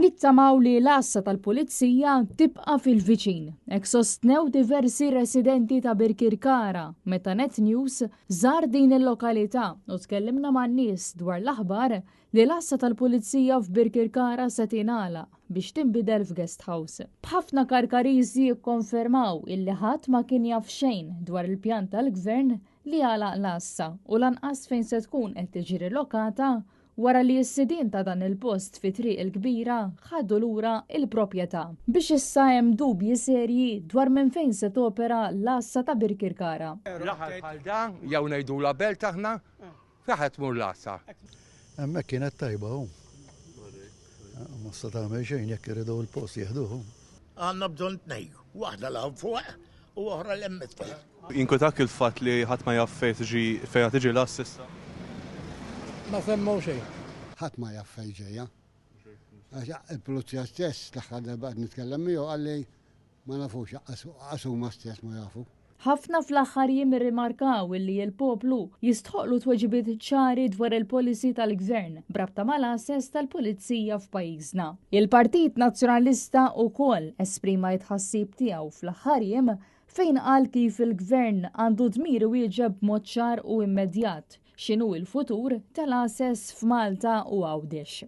Nittamaw li l-assa tal-pulizija tibqa' fil-viċin. Hekk sostnew diversi residenti ta' Birkirkara meta Net News żar din il-lokalità u tkellimna man-nies dwar l-aħbar li l-assa tal-pulizija f'Birkirkara se tingħalaq biex tinbidel f'guest house. B'ħafna karkariżi jikkonfermaw illi ħadd ma kien jaf xejn dwar il-pjan tal-gvern li għalaq l-assa u lanqas fejn se tkun qed tiġi rilokata wara li s-sidien ta' dan il-post fi triq il-kbira ħaddu lura il-proprjetà. Biex issa hemm dubji serji dwar minn fejn se topera l-assa ta' Birkirkara. L-aħħar bħal dan jew ngħidula belt aħna fejn tmur l-assa. Hemmhekk kienet tajba hu. Ma sta tagħmel xejn jekk iridu l-post jieħduh. Għandna bżonn tnejn, waħda l fuq u oħra l-emmet. Inkutak il-fatt li ħadd ma jaf fejn tiġi l-ass issa? Ma semmu xejn. Ħadd ma jaf fejn ġejja. Il-pulizija stess l-aħħar darba nitkellem miegħu għalli ma nafux qasuma stess ma jafu. Ħafna fl-aħħar jiem irrimarkaw illi l-poplu jistħoqlu tweġibiet ċari dwar il-policy tal-gvern brabta mal-assess tal-pulizija f'pajjiżna. Il-Partit Nazzjonalista wkoll esprima jitħassib tiegħu fl-aħħar jiem fejn qal kif il-gvern għandu dmir wieġeb b'mod ċar u immedjat x'inhu l-futur tal-assess f'Malta u Għawdex.